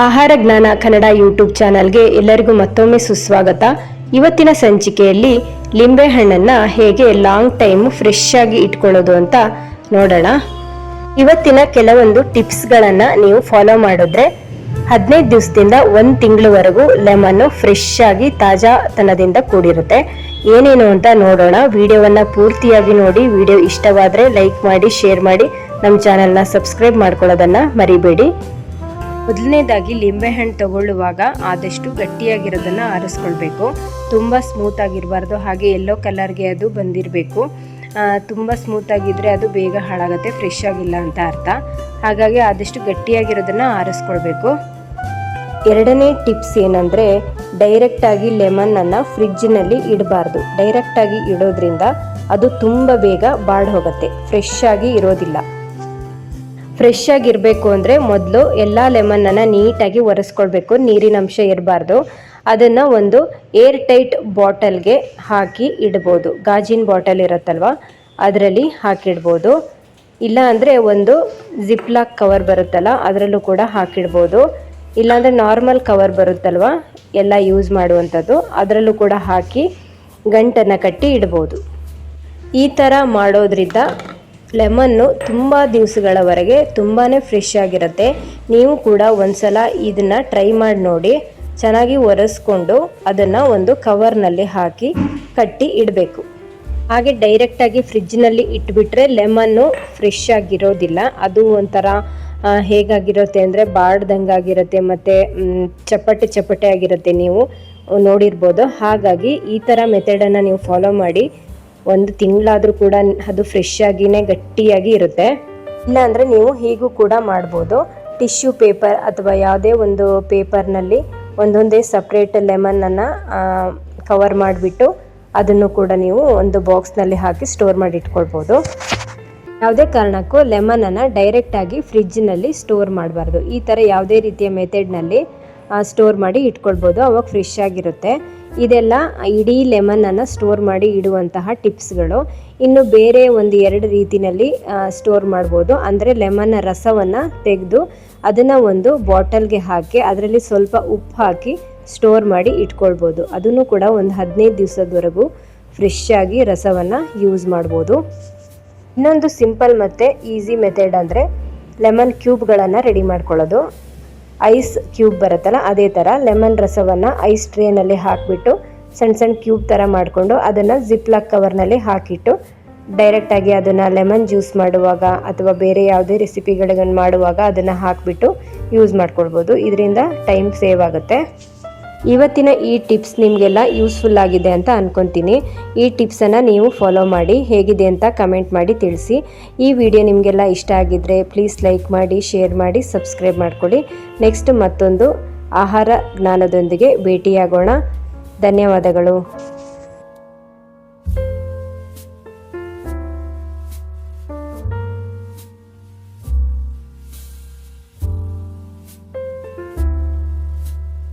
ಆಹಾರ ಜ್ಞಾನ ಕನ್ನಡ ಯೂಟ್ಯೂಬ್ ಚಾನಲ್ಗೆ ಎಲ್ಲರಿಗೂ ಮತ್ತೊಮ್ಮೆ ಸುಸ್ವಾಗತ. ಇವತ್ತಿನ ಸಂಚಿಕೆಯಲ್ಲಿ ಲಿಂಬೆ ಹಣ್ಣನ್ನ ಹೇಗೆ ಲಾಂಗ್ ಟೈಮ್ ಫ್ರೆಶ್ ಆಗಿ ಇಟ್ಕೊಳ್ಳೋದು ಅಂತ ನೋಡೋಣ. ಇವತ್ತಿನ ಕೆಲವೊಂದು ಟಿಪ್ಸ್ಗಳನ್ನ ನೀವು ಫಾಲೋ ಮಾಡಿದ್ರೆ 15 ದಿವಸದಿಂದ 1 ತಿಂಗಳವರೆಗೂ ಲೆಮನ್ ಫ್ರೆಶ್ ಆಗಿ ತಾಜಾತನದಿಂದ ಕೂಡಿರುತ್ತೆ. ಏನೇನು ಅಂತ ನೋಡೋಣ. ವಿಡಿಯೋವನ್ನ ಪೂರ್ತಿಯಾಗಿ ನೋಡಿ. ವಿಡಿಯೋ ಇಷ್ಟವಾದ್ರೆ ಲೈಕ್ ಮಾಡಿ, ಶೇರ್ ಮಾಡಿ, ನಮ್ಮ ಚಾನೆಲ್ನ ಸಬ್ಸ್ಕ್ರೈಬ್ ಮಾಡ್ಕೊಳ್ಳೋದನ್ನ ಮರಿಬೇಡಿ. ಮೊದಲನೇದಾಗಿ ಲಿಂಬೆಹಣ್ಣು ತಗೊಳ್ಳುವಾಗ ಆದಷ್ಟು ಗಟ್ಟಿಯಾಗಿರೋದನ್ನು ಆರಿಸ್ಕೊಳ್ಬೇಕು. ತುಂಬ ಸ್ಮೂತ್ ಆಗಿರಬಾರ್ದು, ಹಾಗೆ ಯೆಲ್ಲೋ ಕಲರ್ಗೆ ಅದು ಬಂದಿರಬೇಕು. ತುಂಬ ಸ್ಮೂತ್ ಆಗಿದ್ದರೆ ಅದು ಬೇಗ ಹಾಳಾಗುತ್ತೆ, ಫ್ರೆಶ್ ಆಗಿಲ್ಲ ಅಂತ ಅರ್ಥ. ಹಾಗಾಗಿ ಆದಷ್ಟು ಗಟ್ಟಿಯಾಗಿರೋದನ್ನು ಆರಿಸ್ಕೊಳ್ಬೇಕು. ಎರಡನೇ ಟಿಪ್ಸ್ ಏನಂದರೆ, ಡೈರೆಕ್ಟಾಗಿ ಲೆಮನ್ನನ್ನು ಫ್ರಿಜ್ಜಿನಲ್ಲಿ ಇಡಬಾರ್ದು. ಡೈರೆಕ್ಟಾಗಿ ಇಡೋದ್ರಿಂದ ಅದು ತುಂಬ ಬೇಗ ಬಾಡ್ ಹೋಗುತ್ತೆ, ಫ್ರೆಶ್ ಆಗಿ ಇರೋದಿಲ್ಲ. ಫ್ರೆಶ್ ಆಗಿರಬೇಕು ಅಂದರೆ ಮೊದಲು ಎಲ್ಲ ಲೆಮನ್ನನ್ನು ನೀಟಾಗಿ ಒರೆಸ್ಕೊಳ್ಬೇಕು, ನೀರಿನ ಅಂಶ ಇರಬಾರ್ದು. ಅದನ್ನು ಒಂದು ಏರ್ ಟೈಟ್ ಬಾಟಲ್ಗೆ ಹಾಕಿ ಇಡ್ಬೋದು. ಗಾಜಿನ ಬಾಟಲ್ ಇರುತ್ತಲ್ವ, ಅದರಲ್ಲಿ ಹಾಕಿಡ್ಬೋದು. ಇಲ್ಲ ಅಂದರೆ ಒಂದು ಜಿಪ್ಲಾಕ್ ಕವರ್ ಬರುತ್ತಲ್ಲ, ಅದರಲ್ಲೂ ಕೂಡ ಹಾಕಿಡ್ಬೋದು. ಇಲ್ಲಾಂದರೆ ನಾರ್ಮಲ್ ಕವರ್ ಬರುತ್ತಲ್ವ ಎಲ್ಲ ಯೂಸ್ ಮಾಡುವಂಥದ್ದು, ಅದರಲ್ಲೂ ಕೂಡ ಹಾಕಿ ಗಂಟನ್ನು ಕಟ್ಟಿ ಇಡ್ಬೋದು. ಈ ಥರ ಮಾಡೋದ್ರಿಂದ ಲೆಮನ್ನು ತುಂಬ ದಿವಸಗಳವರೆಗೆ ತುಂಬಾ ಫ್ರೆಶ್ ಆಗಿರುತ್ತೆ. ನೀವು ಕೂಡ ಒಂದ್ಸಲ ಇದನ್ನು ಟ್ರೈ ಮಾಡಿ ನೋಡಿ. ಚೆನ್ನಾಗಿ ಒರೆಸ್ಕೊಂಡು ಅದನ್ನು ಒಂದು ಕವರ್ನಲ್ಲಿ ಹಾಕಿ ಕಟ್ಟಿ ಇಡಬೇಕು. ಹಾಗೆ ಡೈರೆಕ್ಟಾಗಿ ಫ್ರಿಜ್ಜಿನಲ್ಲಿ ಇಟ್ಬಿಟ್ರೆ ಲೆಮನ್ನು ಫ್ರೆಶ್ ಆಗಿರೋದಿಲ್ಲ. ಅದು ಒಂಥರ ಹೇಗಾಗಿರುತ್ತೆ ಅಂದರೆ ಬಾಡ್ದಂಗಾಗಿರುತ್ತೆ, ಮತ್ತು ಚಪ್ಪಟೆ ಆಗಿರುತ್ತೆ, ನೀವು ನೋಡಿರ್ಬೋದು. ಹಾಗಾಗಿ ಈ ಥರ ಮೆಥಡನ್ನು ನೀವು ಫಾಲೋ ಮಾಡಿ. 1 ತಿಂಗಳಾದರೂ ಕೂಡ ಅದು ಫ್ರೆಶ್ ಆಗಿನೇ ಗಟ್ಟಿಯಾಗಿ ಇರುತ್ತೆ. ಇಲ್ಲಾಂದರೆ ನೀವು ಹೀಗೂ ಕೂಡ ಮಾಡ್ಬೋದು. ಟಿಶ್ಯೂ ಪೇಪರ್ ಅಥವಾ ಯಾವುದೇ ಒಂದು ಪೇಪರ್ನಲ್ಲಿ ಒಂದೊಂದೇ ಸಪ್ರೇಟ್ ಲೆಮನ್ನನ್ನು ಕವರ್ ಮಾಡಿಬಿಟ್ಟು ಅದನ್ನು ಕೂಡ ನೀವು ಒಂದು ಬಾಕ್ಸ್ನಲ್ಲಿ ಹಾಕಿ ಸ್ಟೋರ್ ಮಾಡಿ ಇಟ್ಕೊಳ್ಬೋದು. ಯಾವುದೇ ಕಾರಣಕ್ಕೂ ಲೆಮನನ್ನು ಡೈರೆಕ್ಟಾಗಿ ಫ್ರಿಜ್ಜಿನಲ್ಲಿ ಸ್ಟೋರ್ ಮಾಡಬಾರ್ದು. ಈ ಥರ ಯಾವುದೇ ರೀತಿಯ ಮೆಥಡ್ನಲ್ಲಿ ಸ್ಟೋರ್ ಮಾಡಿ ಇಟ್ಕೊಳ್ಬೋದು, ಅವಾಗ ಫ್ರೆಶ್ ಆಗಿರುತ್ತೆ. ಇದೆಲ್ಲ ಇಡೀ ಲೆಮನನ್ನು ಸ್ಟೋರ್ ಮಾಡಿ ಇಡುವಂತಹ ಟಿಪ್ಸ್ಗಳು. ಇನ್ನು ಬೇರೆ 1-2 ರೀತಿಯಲ್ಲಿ ಸ್ಟೋರ್ ಮಾಡ್ಬೋದು. ಅಂದರೆ ಲೆಮನ್ನ ರಸವನ್ನು ತೆಗೆದು ಅದನ್ನು ಒಂದು ಬಾಟಲ್ಗೆ ಹಾಕಿ ಅದರಲ್ಲಿ ಸ್ವಲ್ಪ ಉಪ್ಪು ಹಾಕಿ ಸ್ಟೋರ್ ಮಾಡಿ ಇಟ್ಕೊಳ್ಬೋದು. ಅದನ್ನು ಕೂಡ ಒಂದು 15 ದಿವಸದವರೆಗೂ ಫ್ರೆಶ್ ಆಗಿ ರಸವನ್ನು ಯೂಸ್ ಮಾಡ್ಬೋದು. ಇನ್ನೊಂದು ಸಿಂಪಲ್ ಮತ್ತು ಈಸಿ ಮೆಥಡ್ ಅಂದರೆ ಲೆಮನ್ ಕ್ಯೂಬ್ಗಳನ್ನು ರೆಡಿ ಮಾಡ್ಕೊಳ್ಳೋದು. ಐಸ್ ಕ್ಯೂಬ್ ಬರುತ್ತಲ್ಲ, ಅದೇ ಥರ ಲೆಮನ್ ರಸವನ್ನು ಐಸ್ ಟ್ರೇನಲ್ಲಿ ಹಾಕಿಬಿಟ್ಟು ಸಣ್ಣ ಕ್ಯೂಬ್ ಥರ ಮಾಡಿಕೊಂಡು ಅದನ್ನು ಜಿಪ್ಲಾಕ್ ಕವರ್ನಲ್ಲಿ ಹಾಕಿಟ್ಟು ಡೈರೆಕ್ಟಾಗಿ ಅದನ್ನು ಲೆಮನ್ ಜ್ಯೂಸ್ ಮಾಡುವಾಗ ಅಥವಾ ಬೇರೆ ಯಾವುದೇ ರೆಸಿಪಿಗಳನ್ನು ಮಾಡುವಾಗ ಅದನ್ನು ಹಾಕಿಬಿಟ್ಟು ಯೂಸ್ ಮಾಡ್ಕೊಳ್ಬೋದು. ಇದರಿಂದ ಟೈಮ್ ಸೇವ್ ಆಗುತ್ತೆ. ಇವತ್ತಿನ ಈ ಟಿಪ್ಸ್ ನಿಮಗೆಲ್ಲ ಯೂಸ್ಫುಲ್ ಆಗಿದೆ ಅಂತ ಅಂದ್ಕೊತೀನಿ. ಈ ಟಿಪ್ಸನ್ನು ನೀವು ಫಾಲೋ ಮಾಡಿ, ಹೇಗಿದೆ ಅಂತ ಕಮೆಂಟ್ ಮಾಡಿ ತಿಳಿಸಿ. ಈ ವಿಡಿಯೋ ನಿಮಗೆಲ್ಲ ಇಷ್ಟ ಆಗಿದ್ದರೆ ಪ್ಲೀಸ್ ಲೈಕ್ ಮಾಡಿ, ಶೇರ್ ಮಾಡಿ, ಸಬ್ಸ್ಕ್ರೈಬ್ ಮಾಡ್ಕೊಳ್ಳಿ. ನೆಕ್ಸ್ಟ್ ಮತ್ತೊಂದು ಆಹಾರ ಜ್ಞಾನದೊಂದಿಗೆ ಭೇಟಿಯಾಗೋಣ. ಧನ್ಯವಾದಗಳು.